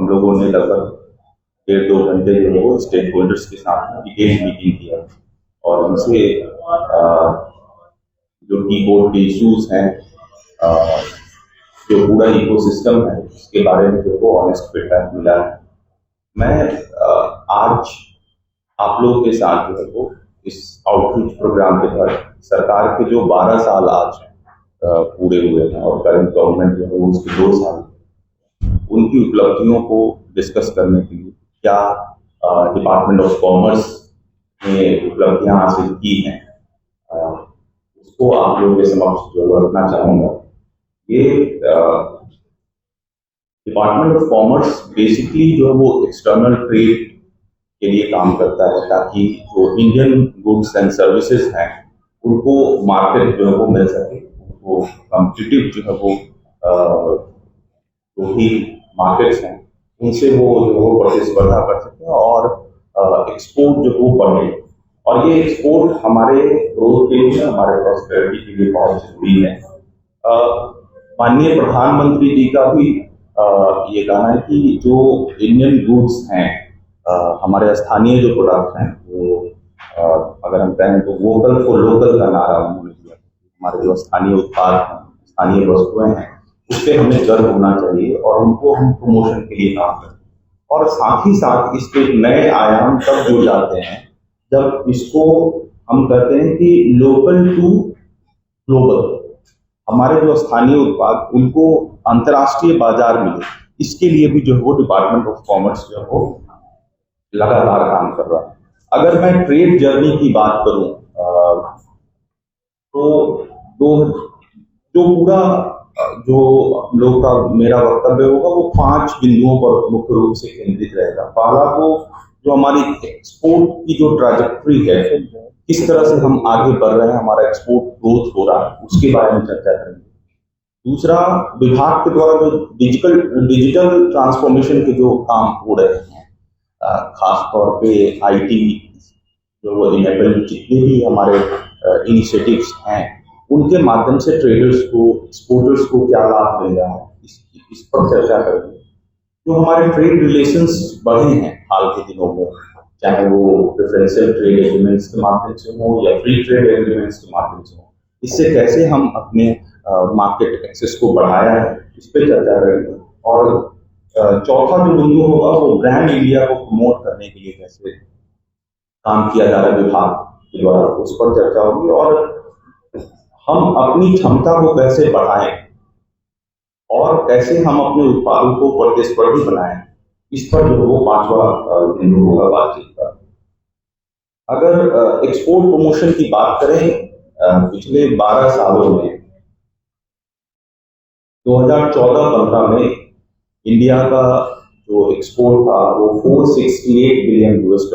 हम लोगों ने लगभग 1.5-2 घंटे जो है वो स्टेक होल्डर्स के साथ डिटेल मीटिंग किया और उनसे जो की बोर्ड के इश्यूज हैं, जो पूरा इकोसिस्टम है, उसके बारे में जो वो ऑनेस्ट फीडबैक मिला है। मैं आज आप लोगों के साथ जो है वो इस आउटरीच प्रोग्राम के तहत सरकार के जो 12 साल आज पूरे हुए हैं और करंट गवर्नमेंट जो है वो उसके 2 साल, उनकी उपलब्धियों को डिस्कस करने के लिए क्या डिपार्टमेंट ऑफ कॉमर्स ने उपलब्धियां हासिल की हैं, उसको आप लोगों के समक्ष जो रखना चाहूँगा। ये डिपार्टमेंट ऑफ कॉमर्स बेसिकली जो है वो एक्सटर्नल ट्रेड के लिए काम करता है ताकि जो इंडियन गुड्स एंड सर्विसेज हैं उनको मार्केट जो है वो मिल सके, उनको कॉम्पिटिटिव जो है वो जो भी मार्केट्स हैं उनसे वो जो वो प्रतिस्पर्धा कर सकें और एक्सपोर्ट जो वो बढ़े। और ये एक्सपोर्ट हमारे ग्रोथ के लिए, हमारे प्रॉस्पेरिटी के लिए बहुत जरूरी है। माननीय प्रधानमंत्री जी का भी ये कहना है कि जो इंडियन गुड्स हैं, हमारे स्थानीय जो प्रोडक्ट हैं वो अगर हम कहें तो वोकल फॉर लोकल का नारा उन्होंने दिया। हमारे जो स्थानीय उत्पाद हैं, स्थानीय वस्तुएं हैं, उस पर हमें गर्व होना चाहिए और उनको हम प्रमोशन के लिए काम करें। और साथ ही साथ इसके नए आयाम तब जुड़ जाते हैं जब इसको हम कहते हैं कि लोकल टू ग्लोबल, हमारे जो स्थानीय उत्पाद उनको अंतर्राष्ट्रीय बाजार मिले, इसके लिए भी जो है वो डिपार्टमेंट ऑफ कॉमर्स जो है वो लगातार काम कर रहा है। अगर मैं ट्रेड जर्नी की बात करूं तो जो पूरा जो हम लोग का मेरा वक्तव्य होगा वो 5 बिंदुओं पर मुख्य रूप से केंद्रित रहेगा। पहला तो जो हमारी एक्सपोर्ट की जो ट्रैजेक्टरी है, किस तरह से हम आगे बढ़ रहे हैं, हमारा एक्सपोर्ट ग्रोथ हो रहा है, उसके बारे में चर्चा करेंगे। दूसरा, विभाग के द्वारा जो डिजिटल ट्रांसफॉर्मेशन के जो काम हो रहे हैं, खास तौर पे IT जो वो इनेबल जितने भी हमारे इनिशिएटिव्स हैं, उनके माध्यम से ट्रेडर्स को, एक्सपोर्टर्स को क्या लाभ मिल रहा है, इस पर चर्चा करेंगे। जो हमारे ट्रेड रिलेशंस बढ़े हैं हाल के दिनों में, चाहे वो प्रेफरेंशियल ट्रेड एग्रीमेंट्स के माध्यम से हो या फ्री ट्रेड एग्रीमेंट्स के माध्यम से हो, इससे कैसे हम अपने मार्केट एक्सेस को बढ़ाया है, इस पर चर्चा करेंगे। और चौथा जो बिंदु होगा वो ब्रांड इंडिया को प्रमोट करने के लिए कैसे काम किया जा रहा है विभाग के द्वारा, उस पर चर्चा होगी। और हम अपनी क्षमता को कैसे बढ़ाएं और कैसे हम अपने उत्पादों को प्रतिस्पर्धी बनाएं, इस पर जो वो 5वां बिंदु होगा बातचीत का। अगर एक्सपोर्ट प्रमोशन की बात करें, पिछले 12 सालों में 2014-15 में इंडिया का जो एक्सपोर्ट था वो $468 बिलियन था।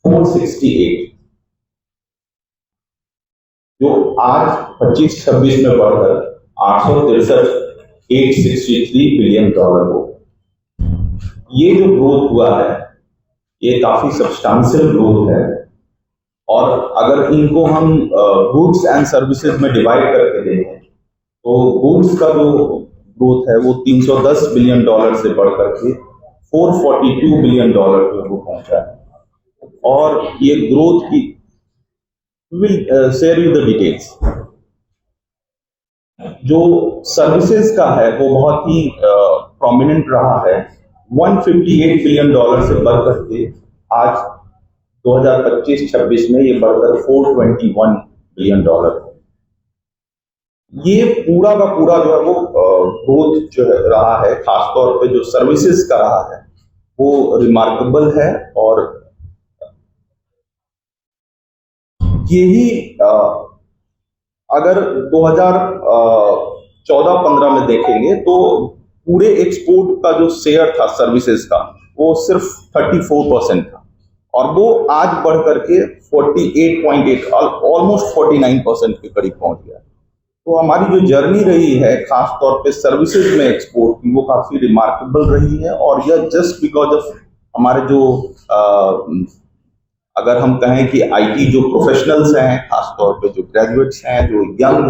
468, जो आज 25-26 में बढ़कर 863 बिलियन डॉलर हो। ये जो ग्रोथ हुआ है ये काफी सब्सटेंशियल ग्रोथ है। और अगर इनको हम गुड्स एंड सर्विसेज में डिवाइड करके देखें तो गुड्स का जो ग्रोथ है वो $310 बिलियन से बढ़कर के $442 बिलियन जो वो पहुंचा है। और ये ग्रोथ की will share you the details. जो सर्विसेज का है वो बहुत ही प्रोमिनेंट रहा है। $158 बिलियन से बढ़कर के आज 2025-26 में ये बढ़कर $421 बिलियन है। ये पूरा का पूरा जो है वो ग्रोथ जो रहा है, खासतौर पे जो सर्विसेज का रहा है वो रिमार्केबल है। और यही अगर 2014-15 में देखेंगे तो पूरे एक्सपोर्ट का जो शेयर था सर्विसेज का वो सिर्फ 34% था और वो आज बढ़ करके 48.8, ऑलमोस्ट 49% के करीब पहुंच गया। तो हमारी जो जर्नी रही है खास तौर पे सर्विसेज में एक्सपोर्ट की, वो काफी रिमार्केबल रही है। और यह जस्ट बिकॉज ऑफ हमारे जो अगर हम कहें कि IT जो प्रोफेशनल्स हैं, खासतौर पे जो ग्रेजुएट्स हैं, जो यंग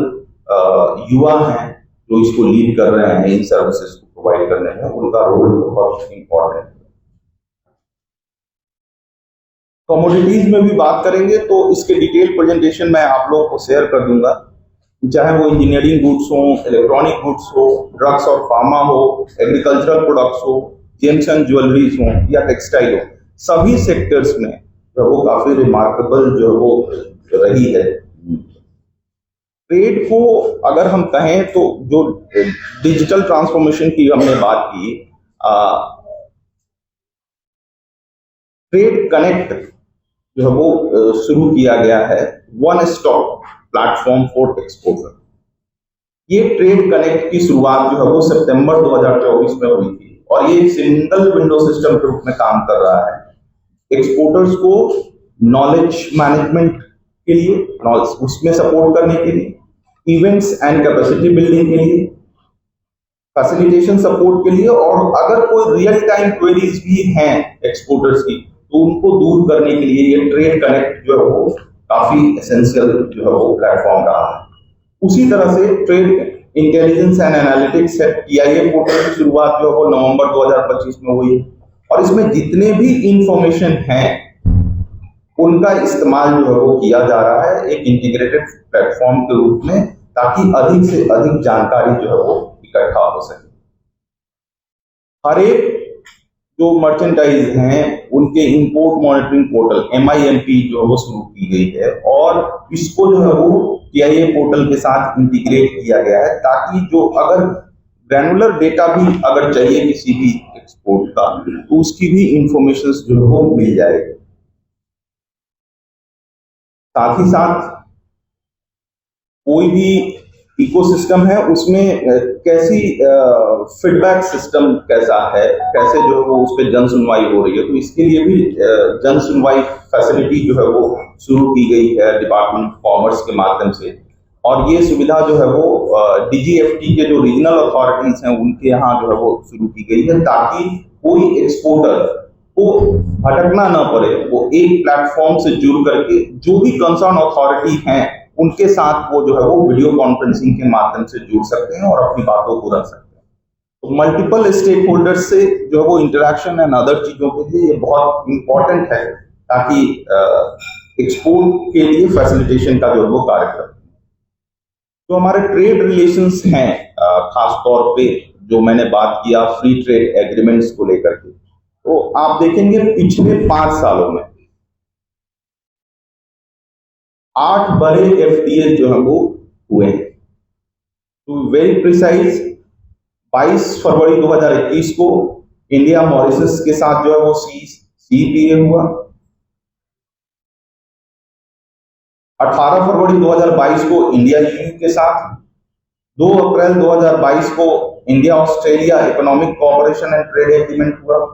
युवा हैं, जो इसको लीड कर रहे हैं इन सर्विसेज को प्रोवाइड करने में उनका रोल बहुत इंपॉर्टेंट है। कमोडिटीज में भी बात करेंगे तो इसके डिटेल प्रेजेंटेशन मैं आप लोगों को शेयर कर दूंगा, चाहे वो इंजीनियरिंग गुड्स हो, इलेक्ट्रॉनिक गुड्स हो, ड्रग्स और फार्मा हो, एग्रीकल्चरल प्रोडक्ट्स हो, जेम्स एंड ज्वेलरीज हो या टेक्सटाइल हो, सभी सेक्टर्स में जो वो काफी रिमार्केबल जो वो रही है। ट्रेड को अगर हम कहें तो जो डिजिटल ट्रांसफॉर्मेशन की हमने बात की, ट्रेड कनेक्ट जो है वो शुरू किया गया है, one stop platform for exporter. ये ट्रेड कनेक्ट की शुरुआत जो है वो सितंबर 2024 में हुई थी और ये सिंगल विंडो सिस्टम के रूप में काम कर रहा है। एक्सपोर्टर्स को नॉलेज मैनेजमेंट के लिए, उसमें सपोर्ट करने के लिए, इवेंट्स एंड कैपेसिटी बिल्डिंग के लिए, फैसिलिटेशन सपोर्ट के लिए, और अगर कोई रियल टाइम क्वेरीज भी हैं एक्सपोर्टर्स की तो उनको दूर करने के लिए ये ट्रेड कनेक्ट जो है वो काफी एसेंशियल जो है वो प्लेटफॉर्म रहा है। उसी तरह से ट्रेड इंटेलिजेंस एंड एनालिटिक्स है, TIA पोर्टल की शुरुआत जो है वो नवंबर 2025 में हुई और इसमें जितने भी इंफॉर्मेशन हैं उनका इस्तेमाल जो है वो किया जा रहा है एक इंटीग्रेटेड प्लेटफॉर्म के रूप में, ताकि अधिक से अधिक जानकारी जो है वो इकट्ठा हो सके। हर एक जो मर्चेंडाइज हैं उनके इंपोर्ट मॉनिटरिंग पोर्टल MIMP जो है वो शुरू की गई है और इसको जो है वो TIA पोर्टल के साथ इंटीग्रेट किया गया है, ताकि जो अगर ग्रैनुलर डेटा भी अगर चाहिए किसी भी एक्सपोर्ट का तो उसकी भी इंफॉर्मेशन जो है वो मिल जाएगी। साथ ही साथ कोई भी इकोसिस्टम है उसमें कैसी फीडबैक सिस्टम कैसा है, कैसे जो है वो उस पर जन सुनवाई हो रही है, तो इसके लिए भी जन सुनवाई फैसिलिटी जो है वो शुरू की गई है डिपार्टमेंट ऑफ कॉमर्स के माध्यम से। और ये सुविधा जो है वो DGFT के जो रीजनल अथॉरिटीज हैं उनके यहाँ जो है वो शुरू की गई है, ताकि कोई एक्सपोर्टर को भटकना ना पड़े, वो एक प्लेटफॉर्म से जुड़ करके जो भी कंसर्न अथॉरिटी हैं उनके साथ वो जो है वो वीडियो कॉन्फ्रेंसिंग के माध्यम से जुड़ सकते हैं और अपनी बातों को रख सकते हैं। तो मल्टीपल स्टेक होल्डर्स से जो है वो इंटरेक्शन एंड अदर चीजों के लिए ये बहुत इंपॉर्टेंट है, ताकि एक्सपोर्ट के लिए फैसिलिटेशन का जो है वो कार्य करते हैं। जो हमारे ट्रेड रिलेशंस हैं, खास तौर पे जो मैंने बात किया फ्री ट्रेड एग्रीमेंट्स को लेकर के, तो आप देखेंगे पिछले 5 सालों में 8 बड़े FTA जो है वो हुए हैं। टू वेरी प्रिसाइज 22 फरवरी 2021 को इंडिया मॉरिशस के साथ जो है वो CEPA हुआ। 18 फरवरी 2022 को इंडिया EU के साथ, 2 अप्रैल 2022 को India Australia economic cooperation and trade agreement हुआ।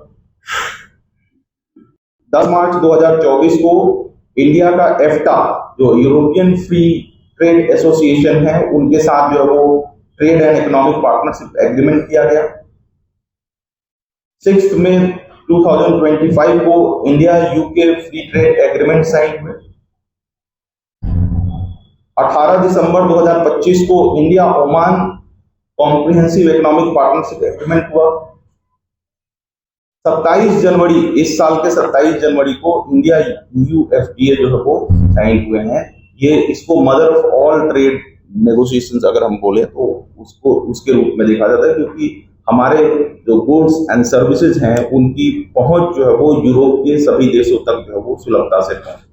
10 मार्च 2024 को इंडिया का EFTA जो यूरोपियन फ्री ट्रेड एसोसिएशन है उनके साथ जो है वो trade and economic partnership agreement किया गया। 6 मई 2025 को India UK free trade agreement sign हुए। 18 दिसंबर 2025 को India Oman comprehensive economic partnership agreement हुआ। 27 जनवरी इस साल के 27 जनवरी को इंडिया EU FTA जो है वो साइन हुए हैं। ये इसको mother of all trade negotiations अगर हम बोले तो उसको उसके रूप में देखा जाता है, क्योंकि हमारे जो गुड्स एंड सर्विसेज हैं उनकी पहुंच जो है वो यूरोप के सभी देशों तक जो है वो सुलभता से पहुंचे।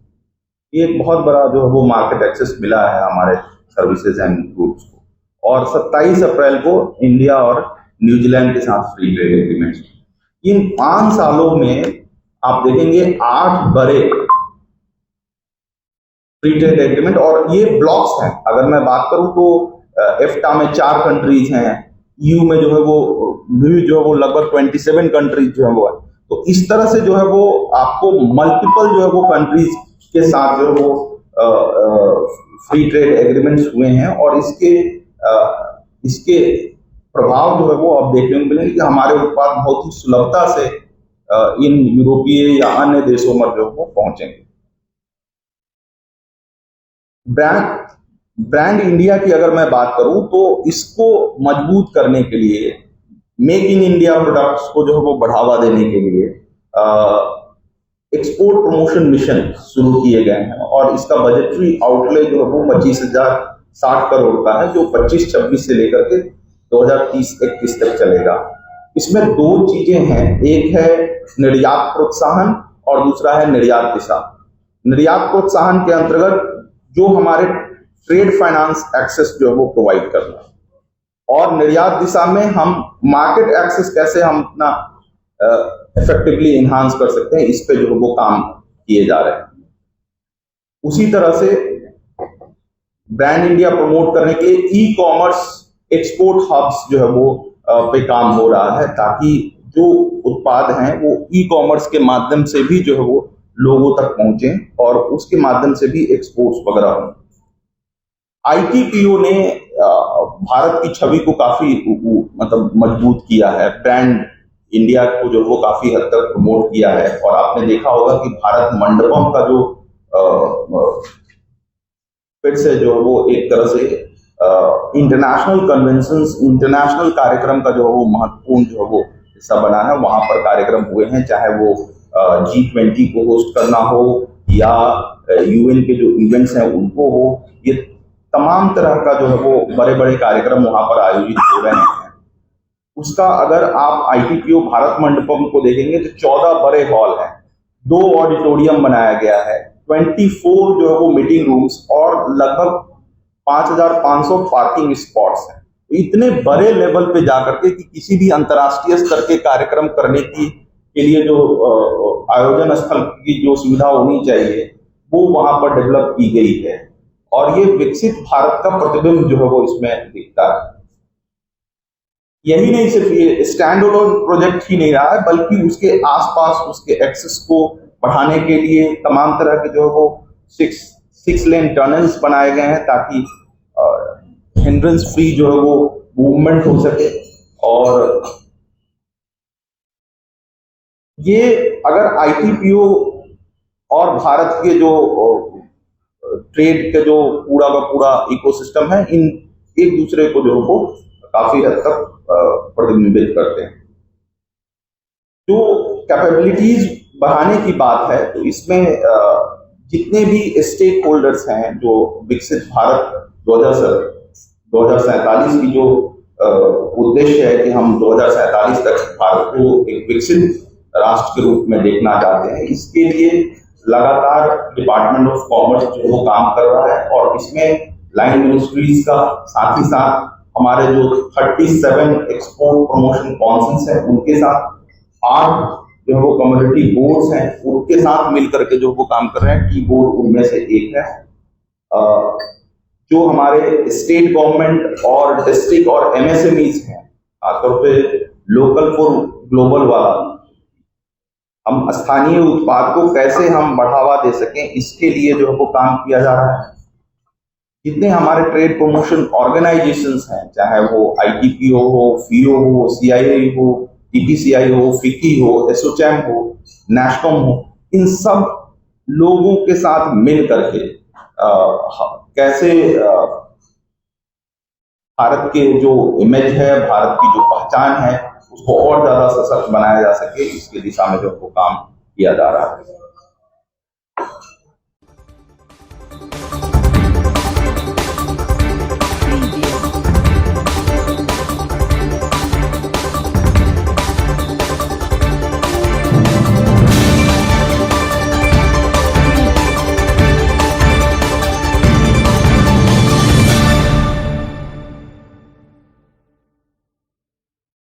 ये एक बहुत बड़ा जो है वो मार्केट एक्सेस मिला है हमारे सर्विसेज एंड गुड्स को। और 27 अप्रैल को इंडिया और न्यूजीलैंड के साथ फ्री ट्रेड एग्रीमेंट। इन 5 सालों में आप देखेंगे 8 बड़े फ्री ट्रेड एग्रीमेंट, और ये ब्लॉक्स हैं। अगर मैं बात करूं तो EFTA में 4 कंट्रीज हैं, EU में जो है वो भी जो है वो लगभग 27 कंट्रीज जो है वो है। तो इस तरह से जो है वो आपको मल्टीपल जो है वो कंट्रीज के साथ जो है वो फ्री ट्रेड एग्रीमेंट्स हुए हैं, और इसके प्रभाव जो है वो अब देखने को मिलेंगे कि हमारे उत्पाद बहुत ही सुलभता से इन यूरोपीय या अन्य देशों में जो वो पहुंचेंगे। ब्रांड इंडिया की अगर मैं बात करूं तो इसको मजबूत करने के लिए मेक इन इंडिया प्रोडक्ट्स को जो है वो बढ़ावा देने के लिए एक्सपोर्ट प्रमोशन मिशन शुरू किए गए हैं और इसका बजटरी आउटले जो है वो 25,060 करोड़ का है, जो 25-26 से लेकर के 2030-31 तक चलेगा। इसमें दो चीजें हैं, एक है निर्यात प्रोत्साहन और दूसरा है निर्यात दिशा। निर्यात प्रोत्साहन के अंतर्गत जो हमारे ट्रेड फाइनेंस एक्सेस जो है वो प्रोवाइड करना, और निर्यात दिशा में हम मार्केट एक्सेस कैसे हम अपना इफेक्टिवली इन्हांस कर सकते हैं, इस पे जो है वो काम किए जा रहे हैं। उसी तरह से ब्रांड इंडिया प्रमोट करने के लिए ई कॉमर्स एक्सपोर्ट हब्स जो है वो पे काम हो रहा है, ताकि जो उत्पाद हैं वो ई कॉमर्स के माध्यम से भी जो है वो लोगों तक पहुंचे और उसके माध्यम से भी एक्सपोर्ट्स वगैरह हों। आईटीपीओ ने भारत की छवि को काफी मतलब मजबूत किया है, ब्रांड इंडिया को जो वो काफी हद तक प्रमोट किया है। और आपने देखा होगा कि भारत मंडपम का जो फिर से जो है वो एक तरह से इंटरनेशनल कन्वेंशंस, इंटरनेशनल कार्यक्रम का जो है वो महत्वपूर्ण जो है वो हिस्सा बना है। वहां पर कार्यक्रम हुए हैं, चाहे वो G20 को होस्ट करना हो या यूएन के जो इवेंट्स हैं उनको हो, ये तमाम तरह का जो है वो बड़े बड़े कार्यक्रम वहां पर आयोजित हो रहे हैं। उसका अगर आप आईटीपीओ भारत मंडपम को देखेंगे तो 14 बड़े हॉल हैं, 2 ऑडिटोरियम बनाया गया है, 24 जो है वो मीटिंग रूम्स और लगभग 5,500 पार्किंग स्पॉट्स हैं। तो इतने बड़े लेवल पे जाकर के कि किसी भी अंतर्राष्ट्रीय स्तर के कार्यक्रम करने के लिए जो आयोजन स्थल की जो सुविधा होनी चाहिए वो वहां पर डेवलप की गई है, और ये विकसित भारत का प्रतिबिंब जो है वो इसमें दिखता है। यही नहीं, सिर्फ ये स्टैंड अलोन प्रोजेक्ट ही नहीं रहा है, बल्कि उसके आसपास उसके एक्सेस को बढ़ाने के लिए तमाम तरह के जो है वो 6 लेन टनल्स बनाए गए हैं, ताकि हिंड्रेंस फ्री जो है वो मूवमेंट हो सके। और ये अगर आईटीपीओ और भारत के जो ट्रेड के जो पूरा का पूरा इकोसिस्टम है, इन एक दूसरे को जो है वो काफी हद तक प्रतिबिंबित करते हैं। जो कैपेबिलिटीज बढ़ाने की बात है, तो इसमें जितने भी स्टेक होल्डर्स हैं, जो विकसित भारत 2047 की जो उद्देश्य है कि हम 2047 तक भारत को एक विकसित राष्ट्र के रूप में देखना चाहते हैं, इसके लिए लगातार डिपार्टमेंट ऑफ कॉमर्स जो वो काम कर रहा है। और इसमें लाइन मिनिस्ट्रीज का साथ ही साथ हमारे जो 37 एक्सपोर्ट प्रमोशन काउंसिल्स हैं उनके साथ 8 जो वो कम्युनिटी बोर्ड्स हैं उनके साथ मिलकर के जो वो काम कर रहे हैं। की बोर्ड उनमें से एक है। जो हमारे स्टेट गवर्नमेंट और डिस्ट्रिक्ट और एमएसएमईज हैं, खासतौर पे लोकल फॉर ग्लोबल वाला, हम स्थानीय उत्पाद को कैसे हम बढ़ावा दे सकें, इसके लिए जो है वो काम किया जा रहा है। जितने हमारे ट्रेड प्रमोशन ऑर्गेनाइजेशंस हैं, चाहे वो आईटीपीओ हो, फीओ हो, सीआईआई हो, टीपीसीआई हो, फिक्की हो, एसोचैम हो, नेशकॉम हो, इन सब लोगों के साथ मिल करके कैसे भारत के जो इमेज है, भारत की जो पहचान है, उसको और ज्यादा सशक्त बनाया जा सके, इसकी दिशा में जो काम किया जा रहा है।